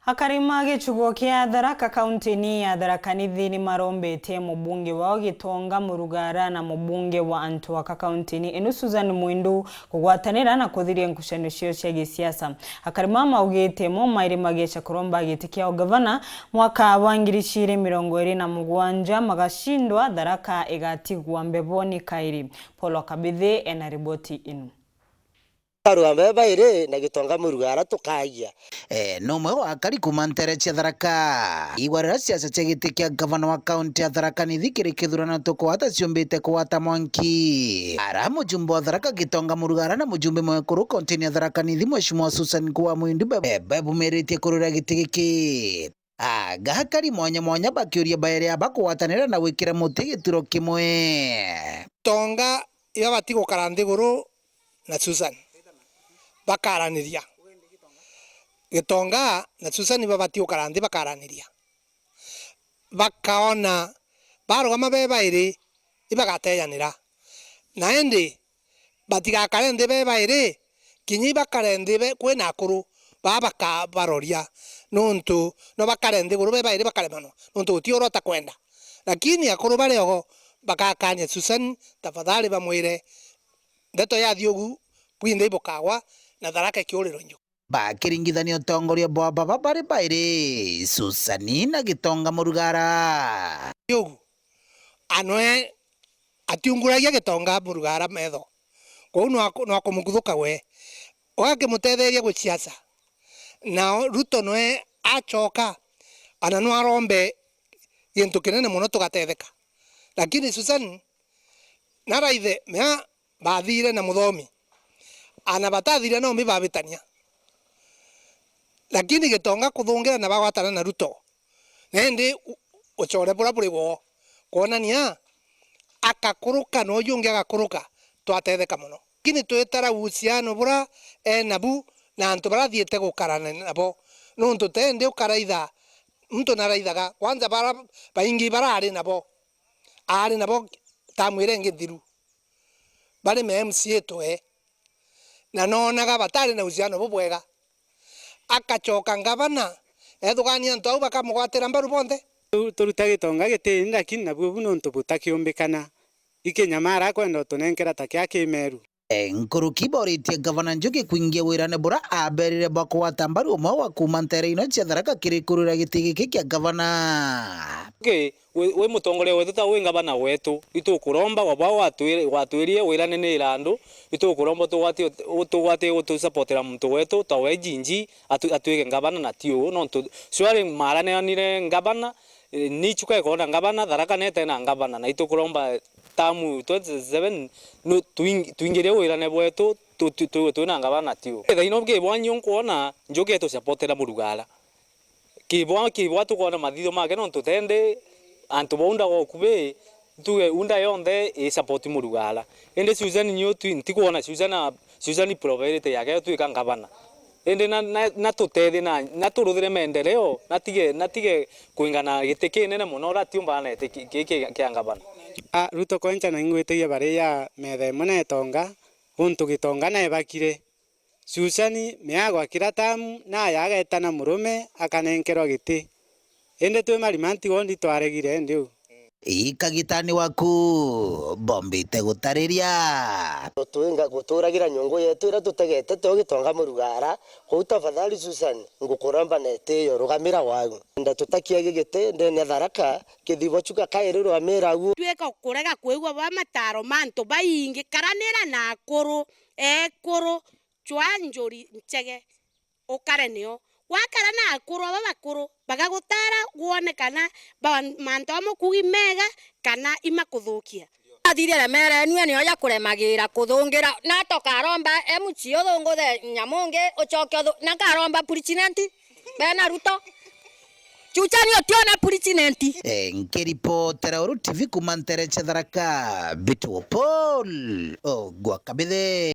Akarima gichugo kia Tharaka kaunti ya Tharaka Nithi ni marombete mubunge wao Gitonga Murugara na mubunge wa Antwaka kaunti inu Susan Mwindu kugwatanira na kuthiria nkushano cio cia gisiasa. Akarima maugite mo mairi magecha kuromba gitikia gavana mwaka wa 2027 magashindwa Tharaka igatigwa mbeboni kairi. Polo Kabithe ena riboti inu. Ruambe baire na Gitonga Murugara tukagia no mwe wa kari kumantere cia Tharaka igwarira siasa cia giti kia gavana wa kaunti ya Tharaka Nithi kiri kithurano tukwata ciombite kuwata Mwanki ara mujumbe wa Tharaka Gitonga Murugara na mujumbe mwekuru kaunti ya Tharaka Nithi Mheshimiwa Susan Mwindu bebumerite kurura giti giki gahakari mwanya bakiuria baere abakuwatanira na wikira muti gituro kimwe Tonga iba bati gukara nthiguru na Susan bakaraniria Gitonga na Susan babati gukara nthi bakaraniria bakaona barugama be bairi ibagateyanira na endi batigakare nthi be bairi kinyi bakare nthi be kwina akuru babaka baroria nuntu no bakare nthi guru be bairi bakare mano nuntu utioro takwenda lakini akuru bale ogo bakakanya Susan tafadhali bamwire ndeto ya thiogu bwinde ibokagwa na Tharaka kiuriro nyu bakiringithanio tongoria bwa baba bari bairi Susan na Gitonga Murugara yogu anoe atiunguragia Gitonga Murugara metho kou no akomuguthuka we ogakimutetheria gwi siasa na Ruto noe achoka ana no arombe gintu kinene muno tugatetheka lakini Susan naraithe mea bathire na muthomi ana batathire no mibabitania lakini Gitonga kuthungira na bagwatana na Ruto nendi uchore bura buri wo kuonania akakuruka no yungi agakuruka twatetheka muno kini twetara uhusiano bura nabu na antu barathiete gukarana nabo nuntu tende ukaraitha mtu naraithaga kwanza bara baingi barari nabo ari nabo tamwire ngithiru bari me MCA toe na nonaga batari na uhusiano bubwega akachoka gavana ethugania ntu au bakamugwatira mbaru bonde turuta Gitonga gitini lakini nabuo bunontu butakiombekana ikinyamara kwenda tunenkera takia kimeru nkuruki boritie gavana Njuki kuingia wirane bura aberire bakwata mbaru umwe wa kumantere ino cia Tharaka kiri kurura giti giki kia gavana we mutongoria wetu ta we gavana wetu itukuromba wabao watwirie wirane ni irandu itukuromba tugwate gutusupportera muntu wetu ta we jinji atwige gavana na tio no swari marane anire gavana ni chuka ikona gavana Tharaka nete na gavana na itukuromba tamu 27 no tuingire wirane bwetu twina gavana tio ino kibwanyo nkuona Njuki tu supportera Murugara kibwa tukona mathitho make no tutende antu bonda gokube tuge unda yonde e support Murugara ende Susan nyo ntikuona Susan probability yake tuika gavana ende na tutethe na turuthire maendeleo natige kuingana giteke nene muno ratiumba na kiki kia gavana Ruto kwencha na ingwete bari ya methe mune Tonga untu Gitonga na ebakire Susan meagwa kira tamu na yagetana murume akanenkerwa giti ende twe marimanti gondi twaregire ndiu ikagitani waku bombite gutariria tuinga guturagira nyungu yetu ira tutegete to Gitonga Murugara kou tafadhali Susan ngukuromba nete yo rugamira wagu nda tutakia gigite ndene Tharaka kithibo chuka kairi ruamira gu tweka kurega kwigwa ba mataro mantu baingi karanira na akuru ekuru chwanjuri nchege ukare nio wakara na akuru babakuru bagagutara guone kana mantomo kugimega kana imakuthukia athire mere niwe ni oya kuremagira kuthungira na tokaromba emuchi uthunguthe nyamungi uchoke na karomba president bena Ruto chuchani otiona president nkiripotera uru TV kumantere cia Tharaka Bitu Paul Gwakabithe.